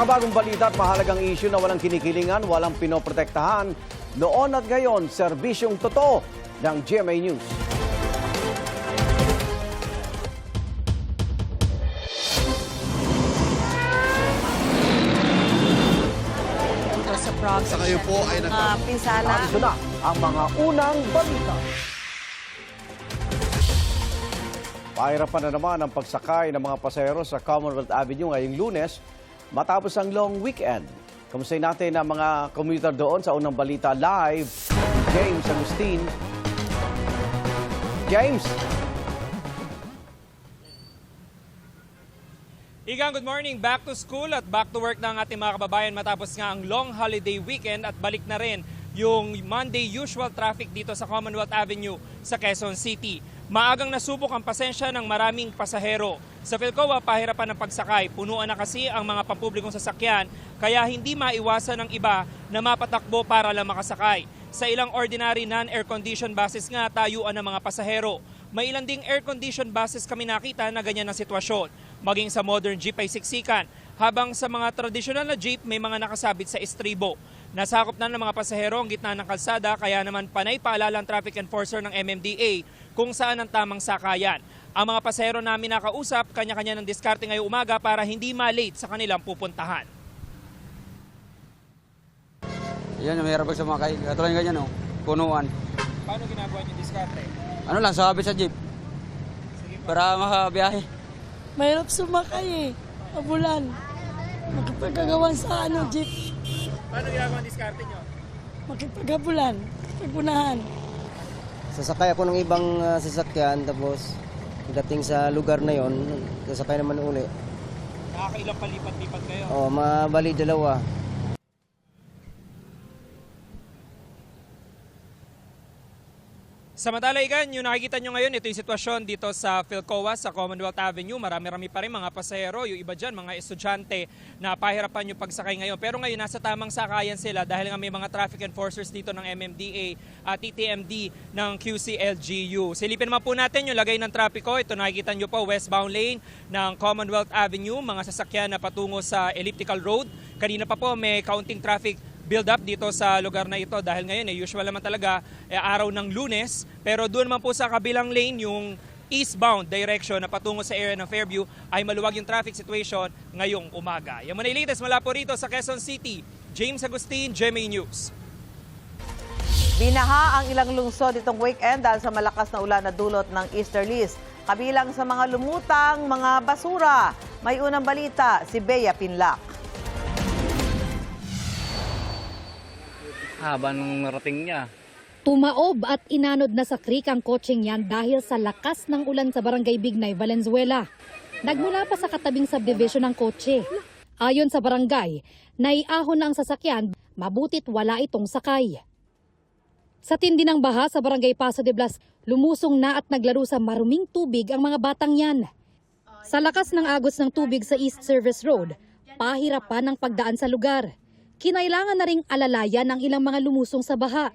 Makabagong balita at mahalagang issue na walang kinikilingan, walang pinoprotektahan. Noon at ngayon, serbisyong totoo ng GMA News. Sa Bronx. Sa kayo po ay Pinsala. Ito na ang mga unang balita. Pahirapan na naman ang pagsakay ng mga pasahero sa Commonwealth Avenue ngayong Lunes matapos ang long weekend. Kamusta natin ang mga commuter doon sa unang balita live. James Agustin. James. Igang, good morning. Back to school at back to work na ang ating mga kababayan matapos nga ang long holiday weekend at balik na rin yung Monday usual traffic dito sa Commonwealth Avenue sa Quezon City. Maagang nasubok ang pasensya ng maraming pasahero. Sa Philcoa, pahirapan ng pagsakay. Punuan na kasi ang mga pampublikong sasakyan kaya hindi maiwasan ng iba na mapatakbo para lang makasakay. Sa ilang ordinary non-air-conditioned buses nga tayuan ng mga pasahero. May ilang ding air-conditioned buses kami nakita na ganyan ang sitwasyon. Maging sa modern jeep ay siksikan. Habang sa mga tradisyonal na jeep may mga nakasabit sa estribo. Nasakop na ng mga pasahero ang gitna ng kalsada kaya naman panay paalala ang traffic enforcer ng MMDA kung saan ang tamang sakayan. Ang mga pasahero namin nakausap, kanya-kanya ng diskarte ngayong umaga para hindi ma-late sa kanilang pupuntahan. Yan, mahirap sumakay. Katulad ganyan, no? Punuan. Paano ginagawa niyo diskarte? Ano lang, sabit sa jeep. Sige po. Para makabiyahe. Mahirap sumakay eh. Abulan. Makipagagawan sa jeep. Paano ginagawa ang diskarte niyo? Makipagabulan. Pagpunahan. Sasakay ako ng ibang sasakyan, tapos dating sa lugar na yon, sasakay naman uli. Nakakailang palipat-lipat kayo? O, mabali dalawa. Samantala, Igan, yung nakikita nyo ngayon, ito yung sitwasyon dito sa Philcoa, sa Commonwealth Avenue. Marami-rami pa rin mga pasahero, yung iba dyan, mga estudyante na pahirapan yung pagsakay ngayon. Pero ngayon, nasa tamang sakayan sila dahil nga may mga traffic enforcers dito ng MMDA at TTMD ng QCLGU. Silipin naman po natin yung lagay ng trapiko. Ito nakikita nyo po, westbound lane ng Commonwealth Avenue, mga sasakyan na patungo sa Elliptical Road. Kanina pa po may kaunting traffic build up dito sa lugar na ito dahil ngayon usual naman talaga araw ng Lunes, pero doon naman po sa kabilang lane yung eastbound direction na patungo sa area ng Fairview ay maluwag yung traffic situation ngayong umaga. Yan muna yung latest mula po rito sa Quezon City. James Agustin, GMA News. Binaha ang ilang lungsod itong weekend dahil sa malakas na ulan na dulot ng easterlies. Kabilang sa mga lumutang mga basura. May unang balita si Bea Pinlac. Haba nung narating niya. Tumaob at inanod na sa creek ang kotseng yan dahil sa lakas ng ulan sa Barangay Bignay, Valenzuela. Nagmula pa sa katabing subdivision ng kotse. Ayon sa barangay, naiahon na ang sasakyan, mabutit wala itong sakay. Sa tindi ng baha sa Barangay Paso de Blas, lumusong na at naglaro sa maruming tubig ang mga batang yan. Sa lakas ng agos ng tubig sa East Service Road, pahirapan ang pagdaan sa lugar. Kinailangan na ring alalayan ng ilang mga lumusong sa baha.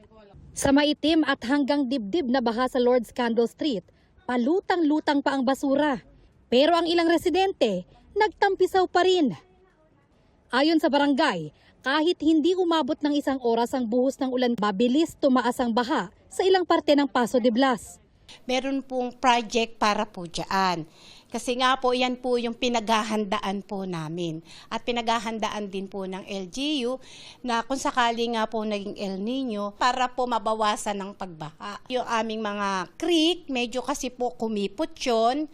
Sa maitim at hanggang dibdib na baha sa Lord's Candle Street, palutang-lutang pa ang basura. Pero ang ilang residente, nagtampisaw pa rin. Ayon sa barangay, kahit hindi umabot ng isang oras ang buhos ng ulan, mabilis tumaas ang baha sa ilang parte ng Paso de Blas. Meron pong project para po dyan. Kasi nga po, yan po yung pinaghahandaan po namin. At pinaghahandaan din po ng LGU na kung sakali nga po naging El Nino para po mabawasan ng pagbaha. Yung aming mga creek, medyo kasi po kumipot yun.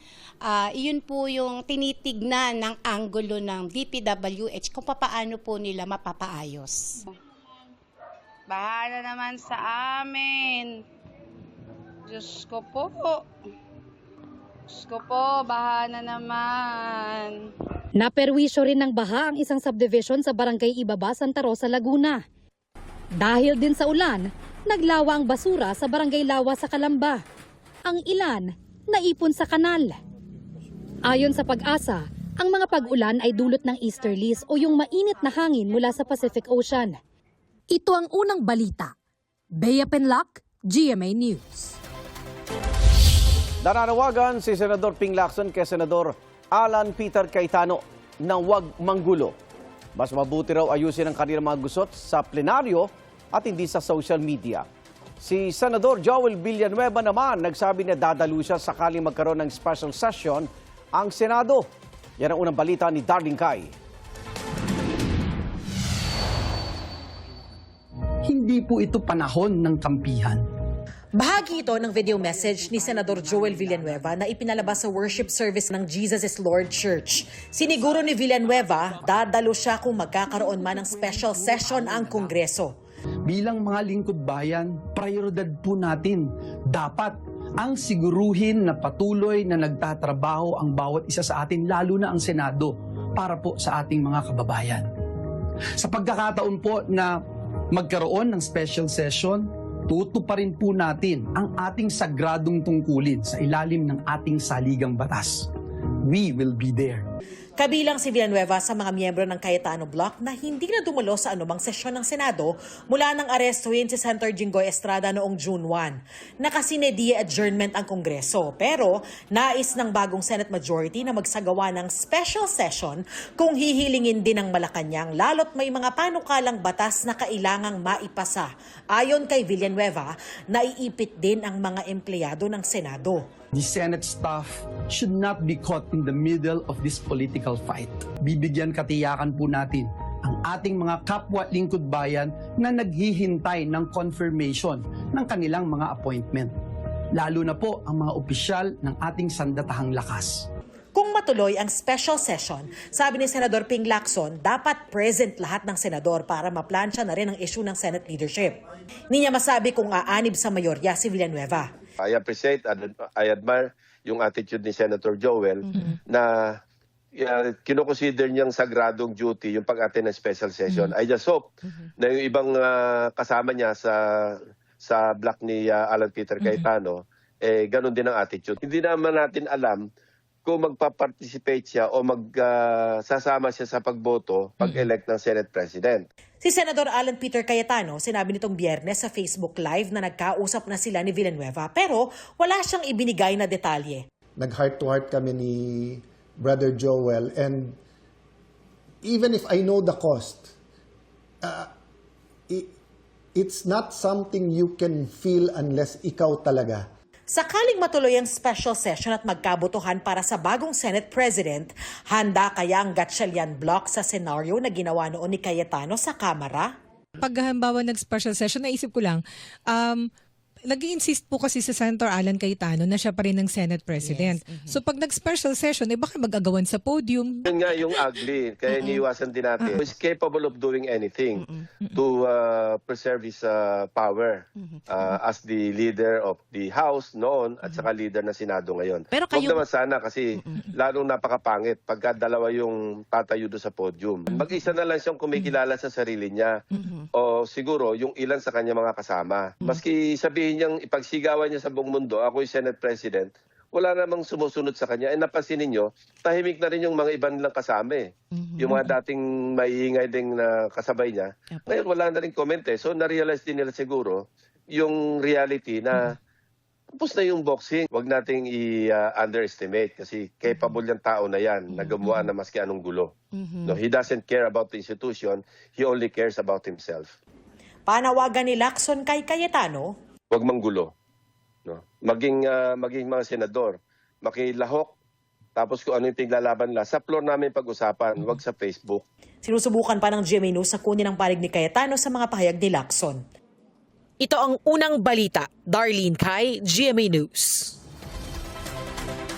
Iyon po yung tinitignan ng anggulo ng DPWH kung paano po nila mapapaayos. Bahala naman sa amin. Diyos ko po. Diyos ko po, baha na naman. Naperwisyo rin ng baha ang isang subdivision sa Barangay Ibaba, Santa Rosa, Laguna. Dahil din sa ulan, naglawa ang basura sa Barangay Lawa sa Calamba. Ang ilan, naipon sa kanal. Ayon sa Pag-asa, ang mga pag-ulan ay dulot ng easterlies o yung mainit na hangin mula sa Pacific Ocean. Ito ang unang balita. Bea Pinlac, GMA News. Nananawagan si Senador Ping Lacson kay Senador Alan Peter Cayetano na huwag manggulo. Mas mabuti raw ayusin ang kanilang mga gusot sa plenaryo at hindi sa social media. Si Senador Joel Villanueva naman nagsabi na dadalo siya sakaling magkaroon ng special session ang Senado. Yan ang unang balita ni Darlene Kai. Hindi po ito panahon ng kampihan. Bahagi ito ng video message ni Senador Joel Villanueva na ipinalabas sa worship service ng Jesus is Lord Church. Siniguro ni Villanueva, dadalo siya kung magkakaroon man ng special session ang Kongreso. Bilang mga lingkod bayan, prioridad po natin. Dapat ang siguruhin na patuloy na nagtatrabaho ang bawat isa sa atin, lalo na ang Senado, para po sa ating mga kababayan. Sa pagkakataon po na magkaroon ng special session, tutuparin po natin ang ating sagradong tungkulin sa ilalim ng ating saligang batas. We will be there. Kabilang si Villanueva sa mga miyembro ng Cayetano Bloc na hindi na dumalo sa anumang sesyon ng Senado mula nang arestuhin si Senator Jinggoy Estrada noong June 1. Nakasinediya adjournment ang Kongreso pero nais ng bagong Senate majority na magsagawa ng special session kung hihilingin din ng Malacanang lalo't may mga panukalang batas na kailangang maipasa. Ayon kay Villanueva, naiipit din ang mga empleyado ng Senado. The Senate staff should not be caught in the middle of this political fight. Bibigyan katiyakan po natin ang ating mga kapwa lingkod bayan na naghihintay ng confirmation ng kanilang mga appointment. Lalo na po ang mga opisyal ng ating sandatahang lakas. Kung matuloy ang special session, sabi ni Senador Ping Lacson, dapat present lahat ng senador para maplansya na rin ang issue ng Senate leadership. Hindi niya masabi kung aanib sa mayorya si Villanueva. I appreciate, I admire yung attitude ni Senator Joel na kinoconsider niyang sagradong duty yung pag-attend ng special session. I just hope na yung ibang kasama niya sa block ni Alan Peter Cayetano, ganun din ang attitude. Hindi naman natin alam kung magpa-participate siya o sasama siya sa pagboto pag-elect ng Senate President. Si Senador Alan Peter Cayetano, sinabi nitong Biyernes sa Facebook Live na nagkausap na sila ni Villanueva pero wala siyang ibinigay na detalye. Nag-heart-to-heart kami ni Brother Joel and even if I know the cost, it's not something you can feel unless ikaw talaga. Sakaling matuloy ang special session at magkabotohan para sa bagong Senate President, handa kaya ang Gatchalian Bloc sa senaryo na ginawa noon ni Cayetano sa Kamara? Pag halimbawa nag-special session, naisip ko lang, nag-i-insist po kasi si Senator Alan Cayetano na siya pa rin ng Senate President. Yes. So pag nag-special session, baka mag-agawan sa podium. Yun nga yung ugly, kaya iniiwasan din natin. He's capable of doing anything to preserve his power as the leader of the House noon at saka leader ng Senado ngayon. Pero kayo... Huwag naman sana kasi lalong napakapangit pagka dalawa yung tatayo doon sa podium. Mag-isa na lang siyang kumikilala sa sarili niya o siguro yung ilan sa kanya mga kasama. Maski sabihin niyang ipagsigawan niya sa buong mundo, ako yung Senate President, wala namang sumusunod sa kanya. E napansin ninyo, tahimik na rin yung mga ibang nilang kasama. Yung mga dating maiingay din na kasabay niya. Ngayon wala na rin comment eh. So na-realize din nila siguro yung reality na tapos na yung boxing. Huwag nating i-underestimate kasi capable yung tao na yan na gumawa na maski anong gulo. No, he doesn't care about the institution, he only cares about himself. Panawagan ni Lacson kay Cayetano, huwag manggulo. No? Maging mga senador, makilahok, tapos kung ano yung pinglalaban nila, sa floor namin pag-usapan, huwag sa Facebook. Sinusubukan pa ng GMA News sa kunin ang panig ni Cayetano sa mga pahayag ni Lacson. Ito ang unang balita. Darlene Kai, GMA News.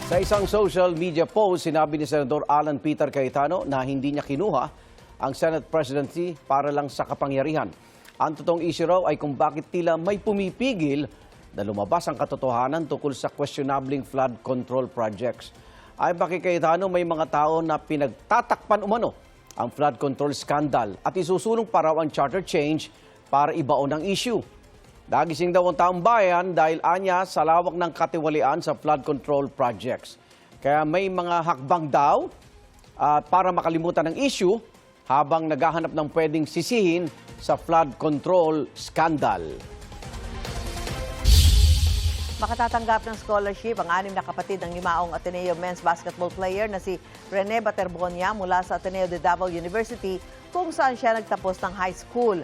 Sa isang social media post, sinabi ni Senador Alan Peter Cayetano na hindi niya kinuha ang Senate presidency para lang sa kapangyarihan. Ang totoong issue raw ay kung bakit tila may pumipigil na lumabas ang katotohanan tungkol sa questionabling flood control projects. Ay bakit Cayetano may mga tao na pinagtatakpan umano ang flood control scandal at isusulong pa raw ang charter change para ibaon ang issue. Nagising daw ang taong bayan dahil anya sa lawak ng katiwalian sa flood control projects. Kaya may mga hakbang daw para makalimutan ang issue habang naghahanap ng pwedeng sisihin sa flood control scandal. Makatatanggap ng scholarship ang 6 na kapatid ng limaong Ateneo men's basketball player na si Rene Baterbonia mula sa Ateneo de Davao University kung saan siya nagtapos ng high school.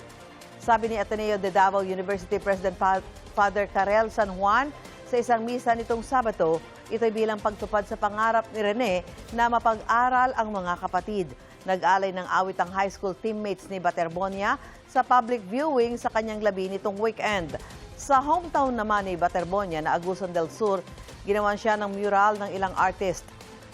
Sabi ni Ateneo de Davao University President Father Karel San Juan sa isang misa nitong Sabado, ito'y bilang pagtupad sa pangarap ni Rene na mapag-aral ang mga kapatid. Nag-alay ng awit ang high school teammates ni Baterbonia sa public viewing sa kanyang labi nitong weekend. Sa hometown naman ni Baterbonia na Agusan del Sur, ginawan siya ng mural ng ilang artist.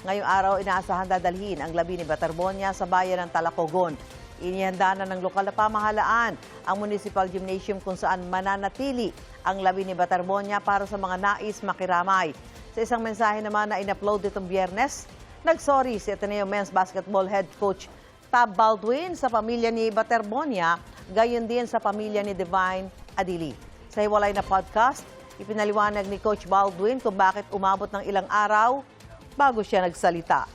Ngayong araw, inaasahan dadalhin ang labi ni Baterbonia sa bayan ng Talacogon. Inihanda na ng lokal na pamahalaan ang municipal gymnasium kung saan mananatili ang labi ni Baterbonia para sa mga nais makiramay. Sa isang mensahe naman na in-upload itong Biyernes, nagsorry si Ateneo men's basketball head coach Tab Baldwin sa pamilya ni Baterbonia, gayon din sa pamilya ni Divine Adili. Sa hiwalay na podcast, ipinaliwanag ni Coach Baldwin kung bakit umabot ng ilang araw bago siya nagsalita.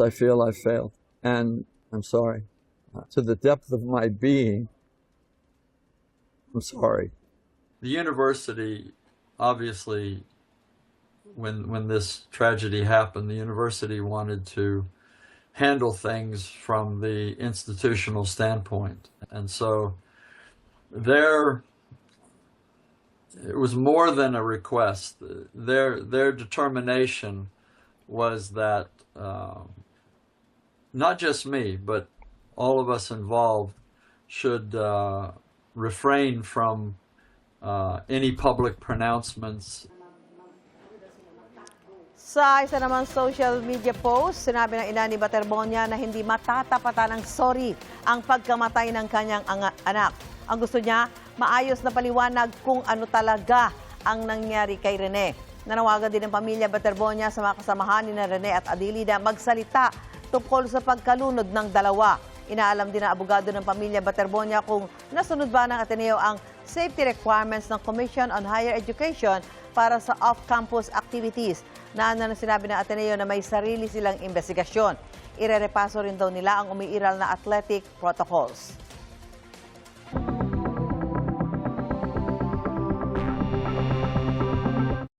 I feel I failed, and I'm sorry. To the depth of my being, I'm sorry. The university, obviously, when this tragedy happened, the university wanted to handle things from the institutional standpoint. And so it was more than a request. Their determination was that not just me, but all of us involved should refrain from any public pronouncements. Sa isa namang social media post, sinabi ng ina ni Baterbonia na hindi matatapatan ng sorry ang pagkamatay ng kanyang anak. Ang gusto niya, maayos na paliwanag kung ano talaga ang nangyari kay Rene. Nanawagan din ng pamilya Baterbonia sa mga kasamahan ni Rene at Adili na magsalita tungkol sa pagkalunod ng dalawa. Inaalam din ng abogado ng pamilya Baterbonia kung nasunod ba ng Ateneo ang safety requirements ng Commission on Higher Education para sa off-campus activities. Na sinabi ng Ateneo na may sarili silang investigasyon. Irerepaso rin daw nila ang umiiral na athletic protocols.